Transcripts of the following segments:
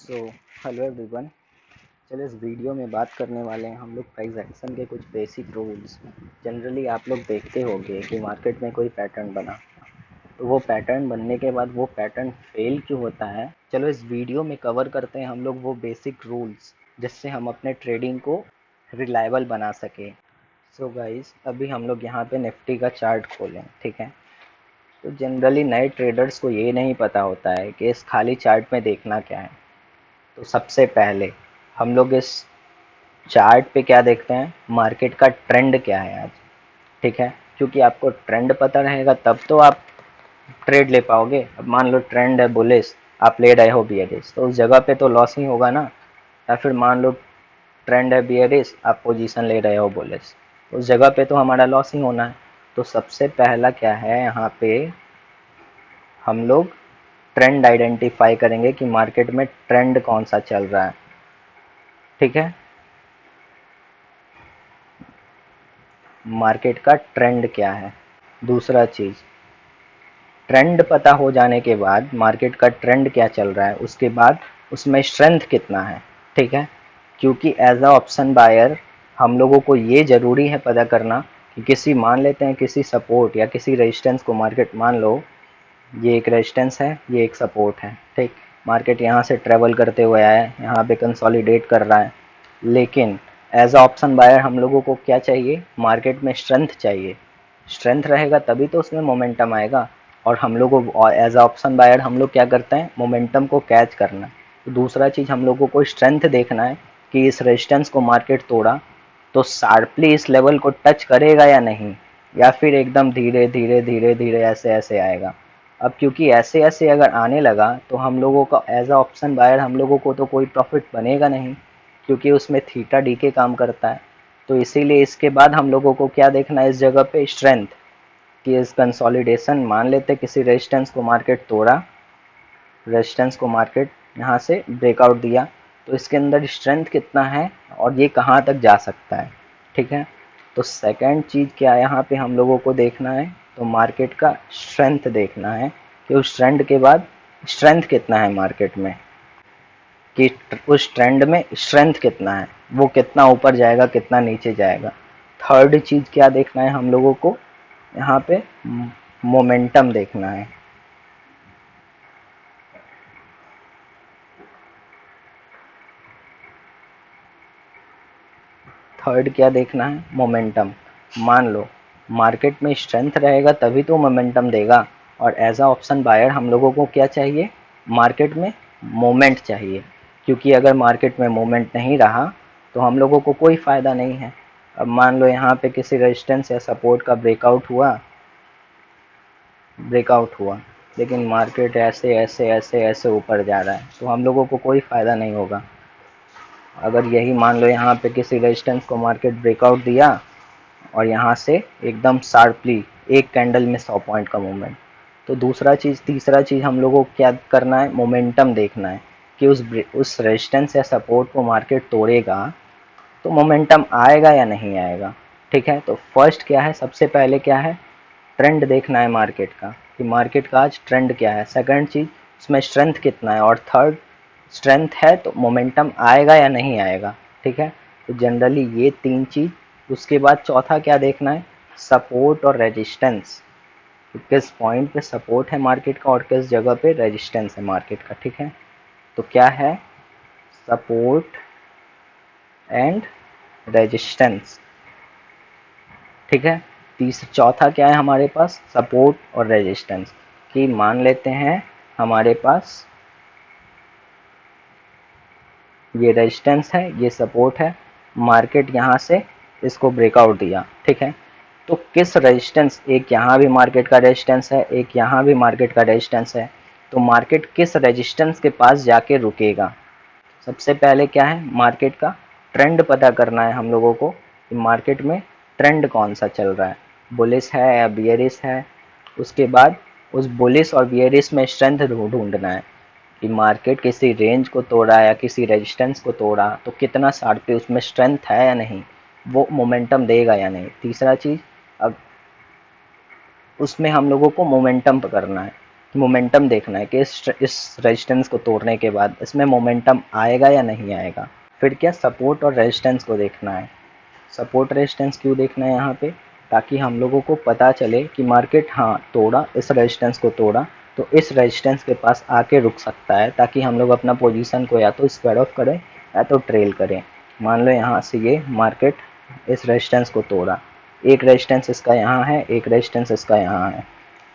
So hello everyone. चलो इस video में बात करने वाले हैं हम लोग प्राइस एक्शन के कुछ बेसिक रूल्स। जनरली आप लोग देखते होंगे कि मार्केट में कोई पैटर्न बना, तो वो पैटर्न बनने के बाद वो पैटर्न फेल क्यों होता है। चलो इस वीडियो में कवर करते हैं हम लोग वो बेसिक रूल्स जिससे हम अपने ट्रेडिंग को रिलायबल बना सके। सो गाइस, अभी हम लोग यहाँ पे निफ्टी का चार्ट खोलें, ठीक है। तो जनरली नए ट्रेडर्स को ये नहीं पता होता है कि इस खाली चार्ट में देखना क्या है। तो सबसे पहले हम लोग इस चार्ट पे क्या देखते हैं, मार्केट का ट्रेंड क्या है आज, ठीक है। क्योंकि आपको ट्रेंड पता रहेगा तब तो आप ट्रेड ले पाओगे। अब मान लो ट्रेंड है बुलिश, आप ले रहे हो बियरिश, तो उस जगह पे तो लॉस ही होगा ना। या फिर मान लो ट्रेंड है बियरिश, आप पोजीशन ले रहे हो बुलिश, उस जगह पे तो हमारा लॉस ही होना है। तो सबसे पहला क्या है, यहाँ पे हम लोग ट्रेंड आइडेंटिफाई करेंगे कि मार्केट में ट्रेंड कौन सा चल रहा है, ठीक है। मार्केट का ट्रेंड क्या है। दूसरा चीज़, ट्रेंड पता हो जाने के बाद मार्केट का ट्रेंड क्या चल रहा है, उसके बाद उसमें स्ट्रेंथ कितना है, ठीक है। क्योंकि एज अ ऑप्शन बायर हम लोगों को ये ज़रूरी है पता करना कि किसी, मान लेते हैं किसी सपोर्ट या किसी रेजिस्टेंस को, मार्केट मान लो ये एक रेजिस्टेंस है, ये एक सपोर्ट है, ठीक। मार्केट यहाँ से ट्रेवल करते हुए आया है, यहाँ पे कंसोलिडेट कर रहा है, लेकिन एज अ ऑप्शन बायर हम लोगों को क्या चाहिए, मार्केट में स्ट्रेंथ चाहिए। स्ट्रेंथ रहेगा तभी तो उसमें मोमेंटम आएगा। और हम लोगों को एज अ ऑप्शन बायर हम लोग क्या करते हैं, मोमेंटम को कैच करना। तो दूसरा चीज़ हम लोगों को स्ट्रेंथ देखना है कि इस रेजिस्टेंस को मार्केट तोड़ा तो शार्पली इस लेवल को टच करेगा या नहीं, या फिर एकदम धीरे धीरे धीरे धीरे ऐसे ऐसे आएगा। अब क्योंकि ऐसे ऐसे अगर आने लगा तो हम लोगों का एज अ ऑप्शन बायर हम लोगों को तो कोई प्रॉफिट बनेगा नहीं, क्योंकि उसमें थीटा डी के काम करता है। तो इसीलिए इसके बाद हम लोगों को क्या देखना है, इस जगह पे स्ट्रेंथ कि इस कंसोलिडेशन, मान लेते किसी रेजिस्टेंस को मार्केट तोड़ा, रेजिस्टेंस को मार्केट यहाँ से ब्रेकआउट दिया, तो इसके अंदर स्ट्रेंथ कितना है और ये कहाँ तक जा सकता है, ठीक है। तो सेकंड चीज़ क्या है यहाँ पे हम लोगों को देखना है, तो मार्केट का स्ट्रेंथ देखना है कि उस ट्रेंड के बाद स्ट्रेंथ कितना है मार्केट में, कि उस ट्रेंड में स्ट्रेंथ कितना है, वो कितना ऊपर जाएगा कितना नीचे जाएगा। थर्ड चीज़ क्या देखना है हम लोगों को, यहाँ पे मोमेंटम देखना है। थर्ड क्या देखना है, मोमेंटम। मान लो मार्केट में स्ट्रेंथ रहेगा तभी तो मोमेंटम देगा, और एज अ ऑप्शन बायर हम लोगों को क्या चाहिए, मार्केट में मोमेंट चाहिए। क्योंकि अगर मार्केट में मोमेंट नहीं रहा तो हम लोगों को कोई फ़ायदा नहीं है। अब मान लो यहाँ पे किसी रेजिस्टेंस या सपोर्ट का ब्रेकआउट हुआ, लेकिन मार्केट ऐसे ऐसे ऐसे ऐसे ऊपर जा रहा है, तो हम लोगों को कोई फ़ायदा नहीं होगा। अगर यही मान लो यहाँ पे किसी रेजिस्टेंस को मार्केट ब्रेकआउट दिया और यहाँ से एकदम शार्पली एक कैंडल में 100 पॉइंट का मूवमेंट, तो तीसरा चीज़ हम लोगों को क्या करना है, मोमेंटम देखना है कि उस रेजिस्टेंस या सपोर्ट को मार्केट तोड़ेगा तो मोमेंटम आएगा या नहीं आएगा, ठीक है। तो फर्स्ट क्या है, सबसे पहले क्या है, ट्रेंड देखना है मार्केट का कि मार्केट का आज ट्रेंड क्या है। सेकंड चीज़, उसमें स्ट्रेंथ कितना है, और थर्ड, स्ट्रेंथ है तो मोमेंटम आएगा या नहीं आएगा, ठीक है। तो जनरली ये तीन चीज़। उसके बाद चौथा क्या देखना है, सपोर्ट और रेजिस्टेंस, किस पॉइंट पे सपोर्ट है मार्केट का और किस जगह पे रेजिस्टेंस है मार्केट का, ठीक है। तो क्या है, सपोर्ट एंड रेजिस्टेंस, ठीक है। चौथा क्या है हमारे पास, सपोर्ट और रेजिस्टेंस। कि मान लेते हैं हमारे पास ये रेजिस्टेंस है, ये सपोर्ट है, मार्केट यहाँ से इसको ब्रेकआउट दिया, ठीक है। तो किस रेजिस्टेंस, एक यहाँ भी मार्केट का रेजिस्टेंस है, एक यहाँ भी मार्केट का रेजिस्टेंस है, तो मार्केट किस रेजिस्टेंस के पास जाके रुकेगा। सबसे पहले क्या है, मार्केट का ट्रेंड पता करना है हम लोगों को कि मार्केट में ट्रेंड कौन सा चल रहा है, बुलिश है या बियरिश है। उसके बाद उस बुलिश और बियरिश में स्ट्रेंथ ढूंढना है कि मार्केट किसी रेंज को तोड़ा या किसी रेजिस्टेंस को तोड़ा तो कितना शार्पली उसमें स्ट्रेंथ है या नहीं, वो मोमेंटम देगा या नहीं। तीसरा चीज़, अब उसमें हम लोगों को मोमेंटम पकड़ना है मोमेंटम देखना है कि इस रेजिस्टेंस को तोड़ने के बाद इसमें मोमेंटम आएगा या नहीं आएगा। फिर क्या, सपोर्ट और रेजिस्टेंस को देखना है। सपोर्ट रेजिस्टेंस क्यों देखना है यहाँ पे, ताकि हम लोगों को पता चले कि मार्केट हाँ तोड़ा, इस रेजिस्टेंस को तोड़ा तो इस रेजिस्टेंस के पास आके रुक सकता है, ताकि हम लोग अपना पोजीशन को या तो स्क्वायर ऑफ करें या तो ट्रेल करें। मान लो यहाँ से ये मार्केट इस रेजिस्टेंस को तोड़ा, एक रेजिस्टेंस इसका यहाँ है, एक रेजिस्टेंस इसका यहाँ है,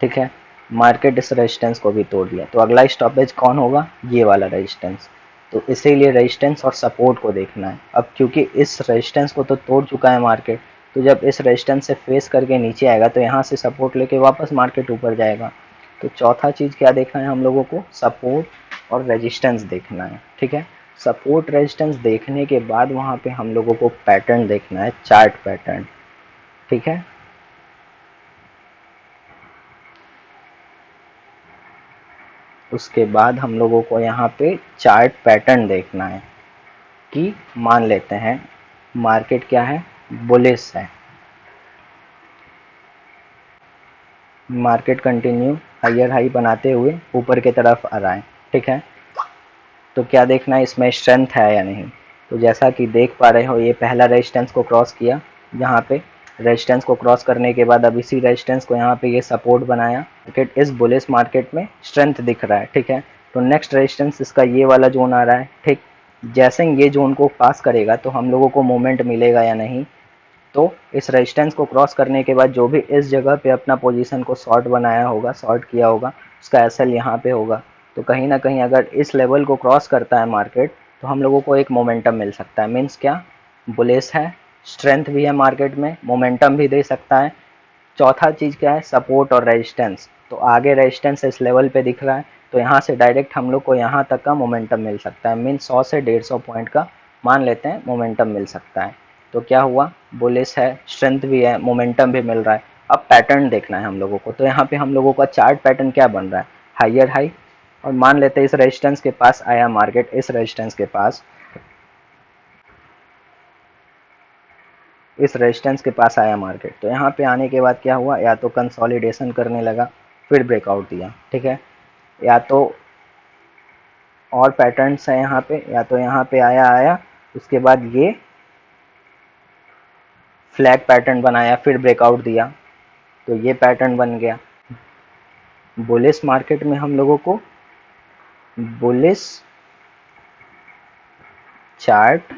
ठीक है। मार्केट इस रेजिस्टेंस को भी तोड़ लिया तो अगला स्टॉपेज कौन होगा, ये वाला रेजिस्टेंस। तो इसीलिए रेजिस्टेंस और सपोर्ट को देखना है। अब क्योंकि इस रेजिस्टेंस को तो तोड़ चुका है मार्केट, तो जब इस रेजिस्टेंस से फेस करके नीचे आएगा तो यहाँ से सपोर्ट लेके वापस मार्केट ऊपर जाएगा। तो चौथा चीज़ क्या देखना है हम लोगों को, सपोर्ट और रेजिस्टेंस देखना है, ठीक है। सपोर्ट रेजिस्टेंस देखने के बाद वहाँ पे हम लोगों को पैटर्न देखना है, चार्ट पैटर्न, ठीक है। उसके बाद हम लोगों को यहाँ पे चार्ट पैटर्न देखना है कि मान लेते हैं मार्केट क्या है, बुलिश है, मार्केट कंटिन्यू हायर हाई बनाते हुए ऊपर की तरफ आ रहा है, ठीक है। तो क्या देखना है, इसमें स्ट्रेंथ है या नहीं। तो जैसा कि देख पा रहे हो ये पहला रेजिस्टेंस को क्रॉस किया, यहाँ पे रेजिस्टेंस को क्रॉस करने के बाद अब इसी रेजिस्टेंस को यहाँ पे ये सपोर्ट बनाया। मार्केट इस बुलिश मार्केट में स्ट्रेंथ दिख रहा है, ठीक है। तो नेक्स्ट रेजिस्टेंस इसका ये वाला जोन आ रहा है, ठीक। जैसे ही ये जोन को पास करेगा तो हम लोगों को मोमेंट मिलेगा या नहीं। तो इस रेजिस्टेंस को क्रॉस करने के बाद जो भी इस जगह पे अपना पोजीशन को शॉर्ट बनाया होगा, शॉर्ट किया होगा, उसका एसएल यहाँ पे होगा। तो कहीं ना कहीं अगर इस लेवल को क्रॉस करता है मार्केट तो हम लोगों को एक मोमेंटम मिल सकता है। मीन्स क्या, बुलिश है, स्ट्रेंथ भी है मार्केट में, मोमेंटम भी दे सकता है। चौथा चीज़ क्या है, सपोर्ट और रेजिस्टेंस। तो आगे रेजिस्टेंस इस लेवल पे दिख रहा है तो यहाँ से डायरेक्ट हम लोग को यहाँ तक का मोमेंटम मिल सकता है। मीन्स 100 से 150 पॉइंट का मान लेते हैं मोमेंटम मिल सकता है। तो क्या हुआ, बुलिश है, स्ट्रेंथ भी है, मोमेंटम भी मिल रहा है। अब पैटर्न देखना है हम लोगों को। तो यहाँ पे हम लोगों का चार्ट पैटर्न क्या बन रहा है, हायर हाई, और मान लेते हैं इस रेजिस्टेंस के पास आया मार्केट, इस रेजिस्टेंस के पास, इस रेजिस्टेंस के पास आया मार्केट। तो यहाँ पे आने के बाद क्या हुआ, या तो कंसोलिडेशन करने लगा फिर ब्रेकआउट दिया, ठीक है। या तो और पैटर्न्स है यहाँ पे, या तो यहाँ पे आया आया उसके बाद ये फ्लैग पैटर्न बनाया फिर ब्रेकआउट दिया, तो ये पैटर्न बन गया। बुलिश मार्केट में हम लोगों को bullish chart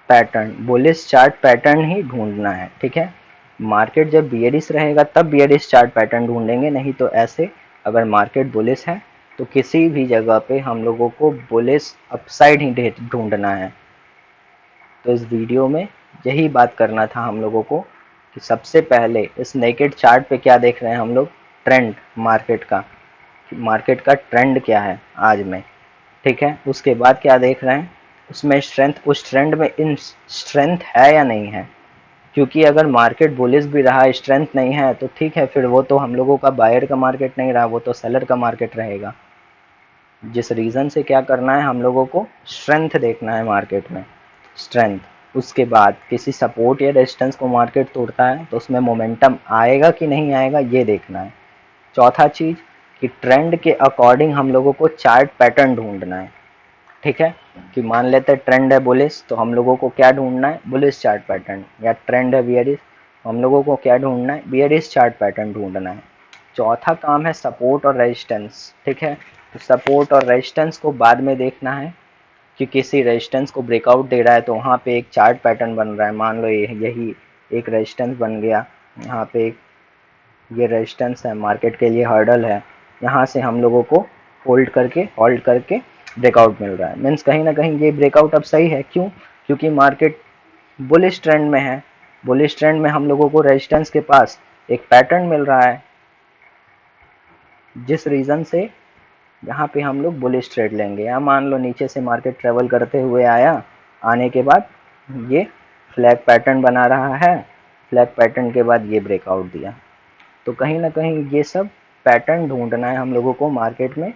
pattern, bullish chart pattern ही ढूंढना है, ठीक है। मार्केट जब बियरिश रहेगा तब बियरिश चार्ट पैटर्न ढूंढेंगे, नहीं तो ऐसे अगर मार्केट बुलिश है तो किसी भी जगह पे हम लोगों को बुलिश अपसाइड ही ढूंढना है। तो इस वीडियो में यही बात करना था हम लोगों को कि सबसे पहले इस नेकेड चार्ट पे क्या देख रहे हैं हम लोग, ट्रेंड मार्केट का, मार्केट का ट्रेंड क्या है आज में, ठीक है। उसके बाद क्या देख रहे हैं, उसमें स्ट्रेंथ, उस ट्रेंड में इन स्ट्रेंथ है या नहीं है। क्योंकि अगर मार्केट बुलिश भी रहा, स्ट्रेंथ नहीं है, तो ठीक है, फिर वो तो हम लोगों का बायर का मार्केट नहीं रहा, वो तो सेलर का मार्केट रहेगा। जिस रीज़न से क्या करना है हम लोगों को, स्ट्रेंथ देखना है मार्केट में, स्ट्रेंथ। उसके बाद किसी सपोर्ट या रेजिस्टेंस को मार्केट तोड़ता है तो उसमें मोमेंटम आएगा कि नहीं आएगा ये देखना है। चौथा चीज़ कि ट्रेंड के अकॉर्डिंग हम लोगों को चार्ट पैटर्न ढूंढना है, ठीक है। कि मान लेते हैं ट्रेंड है बुलिश तो हम लोगों को क्या ढूंढना है, बुलिश चार्ट पैटर्न, या ट्रेंड है बियरिश हम लोगों को क्या ढूंढना है, बियरिश चार्ट पैटर्न ढूंढना है। चौथा काम है सपोर्ट और रेजिस्टेंस, ठीक है। तो सपोर्ट और रेजिस्टेंस को बाद में देखना है कि किसी रेजिस्टेंस को ब्रेकआउट दे रहा है तो वहाँ पे एक चार्ट पैटर्न बन रहा है। मान लो यही एक रेजिस्टेंस बन गया, यहाँ पे एक ये रेजिस्टेंस है, मार्केट के लिए हर्डल है, यहाँ से हम लोगों को होल्ड करके ब्रेकआउट मिल रहा है। मीन्स कहीं ना कहीं ये ब्रेकआउट अब सही है, क्यों, क्योंकि मार्केट बुलिश ट्रेंड में है। बुलिश ट्रेंड में हम लोगों को रेजिस्टेंस के पास एक पैटर्न मिल रहा है, जिस रीज़न से यहाँ पे हम लोग बुलिश ट्रेड लेंगे। या मान लो नीचे से मार्केट ट्रेवल करते हुए आया, आने के बाद ये फ्लैग पैटर्न बना रहा है, फ्लैग पैटर्न के बाद ये ब्रेकआउट दिया। तो कहीं ना कहीं ये सब पैटर्न ढूंढना है हम लोगों को मार्केट में।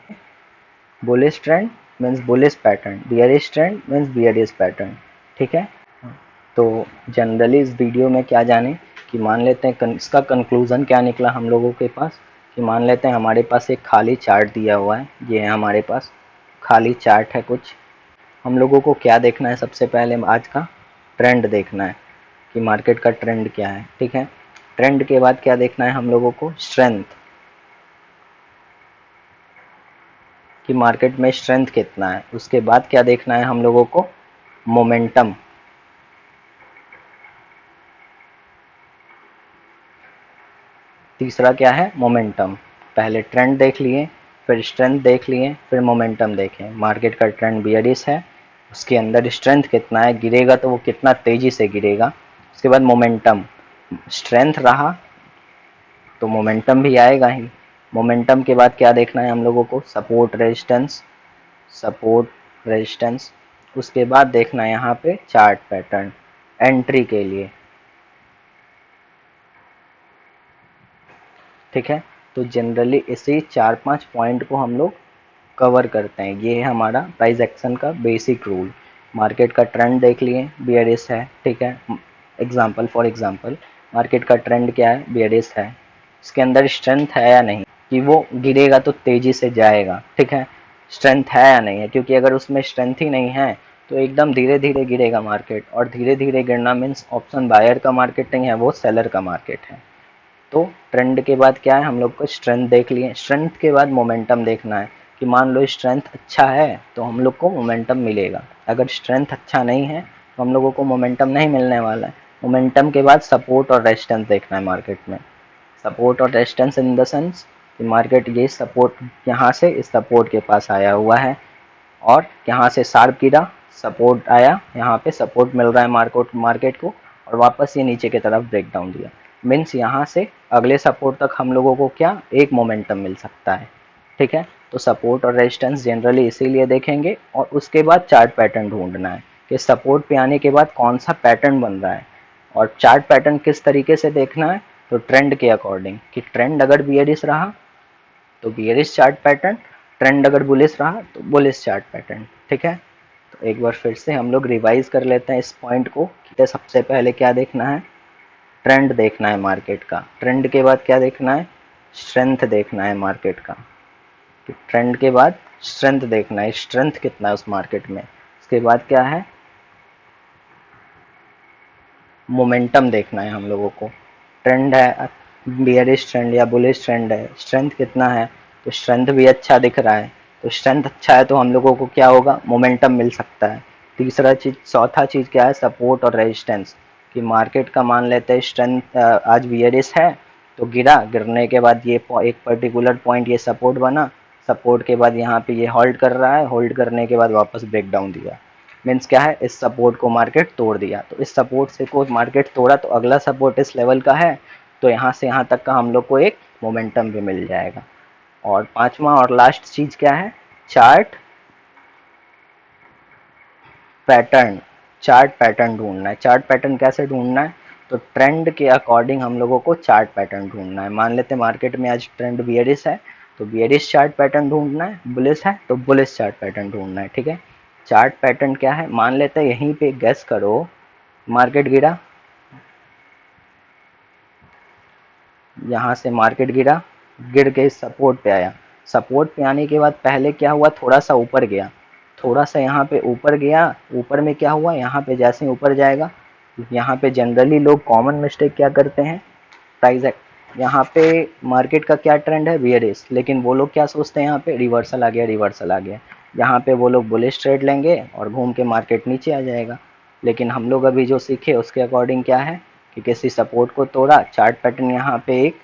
Bullish trend means bullish pattern, bearish trend means bearish pattern, ठीक है। तो जनरली इस वीडियो में क्या जाने कि मान लेते हैं इसका कंक्लूज़न क्या निकला हम लोगों के पास, कि मान लेते हैं हमारे पास एक खाली चार्ट दिया हुआ है, ये है हमारे पास खाली चार्ट है कुछ। हम लोगों को क्या देखना है, सबसे पहले आज का ट्रेंड देखना है कि मार्केट का ट्रेंड क्या है, ठीक है। ट्रेंड के बाद क्या देखना है हम लोगों को, स्ट्रेंथ, कि मार्केट में स्ट्रेंथ कितना है। उसके बाद क्या देखना है हम लोगों को, मोमेंटम, तीसरा क्या है, मोमेंटम। पहले ट्रेंड देख लिए, फिर स्ट्रेंथ देख लिए, फिर मोमेंटम देखें। मार्केट का ट्रेंड बियरिश है, उसके अंदर स्ट्रेंथ कितना है, गिरेगा तो वो कितना तेजी से गिरेगा। उसके बाद मोमेंटम, स्ट्रेंथ रहा तो मोमेंटम भी आएगा ही। मोमेंटम के बाद क्या देखना है हम लोगों को, सपोर्ट रेजिस्टेंस, सपोर्ट रेजिस्टेंस। उसके बाद देखना है यहाँ पे चार्ट पैटर्न एंट्री के लिए, ठीक है। तो जनरली इसी 4-5 पॉइंट को हम लोग कवर करते हैं। ये है हमारा प्राइस एक्शन का बेसिक रूल। मार्केट का ट्रेंड देख लिए, बियरिश है, ठीक है। एग्जांपल फॉर एग्जांपल, मार्केट का ट्रेंड क्या है, बियरिश है। इसके अंदर स्ट्रेंथ है या नहीं, कि वो गिरेगा तो तेजी से जाएगा, ठीक है। स्ट्रेंथ है या नहीं है, क्योंकि अगर उसमें स्ट्रेंथ ही नहीं है तो एकदम धीरे धीरे गिरेगा मार्केट, और धीरे धीरे गिरना मीन्स ऑप्शन बायर का मार्केट नहीं है, वो सेलर का मार्केट है। तो ट्रेंड के बाद क्या है, हम लोग को स्ट्रेंथ देख लिए। स्ट्रेंथ के बाद मोमेंटम देखना है, कि मान लो स्ट्रेंथ अच्छा है तो हम लोग को मोमेंटम मिलेगा, अगर स्ट्रेंथ अच्छा नहीं है तो हम लोगों को मोमेंटम नहीं मिलने वाला है। मोमेंटम के बाद सपोर्ट और रेजिस्टेंस देखना है मार्केट में। सपोर्ट और रेजिस्टेंस इन द सेंस कि मार्केट ये सपोर्ट यहाँ से इस सपोर्ट के पास आया हुआ है, और यहाँ से शार्प गिरा, सपोर्ट आया, यहाँ पे सपोर्ट मिल रहा है मार्केट को, और वापस ये नीचे की तरफ ब्रेक डाउन दिया। मीन्स यहाँ से अगले सपोर्ट तक हम लोगों को क्या, एक मोमेंटम मिल सकता है, ठीक है। तो सपोर्ट और रेजिस्टेंस जनरली इसीलिए देखेंगे, और उसके बाद चार्ट पैटर्न ढूंढना है कि सपोर्ट पे आने के बाद कौन सा पैटर्न बन रहा है। और चार्ट पैटर्न किस तरीके से देखना है, तो ट्रेंड के अकॉर्डिंग, कि ट्रेंड अगर बियरिश रहा तो बियरिश चार्ट पैटर्न, ट्रेंड अगर बुलिश रहा तो बुलिश चार्ट पैटर्न, ठीक है। तो एक बार फिर से हम लोग रिवाइज कर लेते हैं इस पॉइंट को, कि सबसे पहले क्या देखना है, ट्रेंड देखना है मार्केट का। ट्रेंड के बाद क्या देखना है, स्ट्रेंथ देखना है मार्केट का। तो ट्रेंड के बाद स्ट्रेंथ देखना है, स्ट्रेंथ कितना है उस मार्केट में। उसके बाद क्या है, मोमेंटम देखना है हम लोगों को। ट्रेंड है बियरिश ट्रेंड या बुलिश ट्रेंड है, स्ट्रेंथ कितना है, तो स्ट्रेंथ भी अच्छा दिख रहा है, तो स्ट्रेंथ अच्छा है तो हम लोगों को क्या होगा, मोमेंटम मिल सकता है। तीसरा चीज, चौथा चीज क्या है, सपोर्ट और रेजिस्टेंस, कि मार्केट का मान लेते हैं स्ट्रेंथ आज बियरिश है तो गिरा, गिरने के बाद ये एक पर्टिकुलर पॉइंट ये सपोर्ट बना, सपोर्ट के बाद यहाँ पे ये होल्ड कर रहा है, होल्ड करने के बाद वापस ब्रेक डाउन दिया। मीन्स क्या है, इस सपोर्ट को मार्केट तोड़ दिया, तो इस सपोर्ट से को मार्केट तोड़ा तो अगला सपोर्ट इस लेवल का है, तो यहाँ से यहाँ तक का हम लोग को एक मोमेंटम भी मिल जाएगा। और पांचवा और लास्ट चीज क्या है, चार्ट पैटर्न। चार्ट पैटर्न ढूंढना है। चार्ट पैटर्न कैसे ढूंढना है, तो ट्रेंड के अकॉर्डिंग हम लोगों को चार्ट पैटर्न ढूंढना है। मान लेते हैं मार्केट में आज ट्रेंड बियरिश है तो बियरिश चार्ट पैटर्न ढूंढना है, बुलिश है तो बुलिश चार्ट पैटर्न ढूंढना है, ठीक है। चार्ट पैटर्न क्या है, मान लेते हैं यहीं पे गेस करो, मार्केट गिरा, यहाँ से मार्केट गिरा, गिर के सपोर्ट पे आया, सपोर्ट पे आने के बाद पहले क्या हुआ, थोड़ा सा ऊपर गया, थोड़ा सा यहाँ पे ऊपर गया, ऊपर में क्या हुआ, यहाँ पे जैसे ही ऊपर जाएगा, यहाँ पे जनरली लोग कॉमन मिस्टेक क्या करते हैं, प्राइस यहाँ पे मार्केट का क्या ट्रेंड है, बियरिश, लेकिन वो लोग क्या सोचते हैं, यहाँ पे रिवर्सल आ गया, रिवर्सल आ गया, यहाँ पे वो लोग बुलिश ट्रेड लेंगे और घूम के मार्केट नीचे आ जाएगा। लेकिन हम लोग अभी जो सीखे उसके अकॉर्डिंग क्या है, कि किसी सपोर्ट को तोड़ा, चार्ट पैटर्न यहाँ पे एक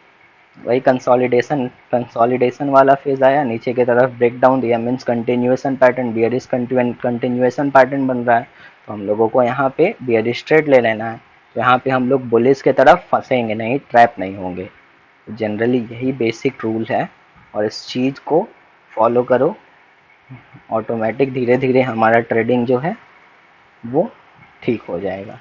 वही कंसोलिडेशन कंसोलिडेशन वाला फेज आया, नीचे की तरफ ब्रेक डाउन दिया, means continuation pattern, bearish continuation pattern बन रहा है, तो हम लोगों को यहाँ पे बियरिश ट्रेड ले लेना है। तो यहाँ पे हम लोग बुलिश की तरफ फंसेंगे नहीं, ट्रैप नहीं होंगे। तो जनरली यही बेसिक रूल है, और इस चीज़ को फॉलो करो, ऑटोमेटिक धीरे धीरे हमारा ट्रेडिंग जो है वो ठीक हो जाएगा।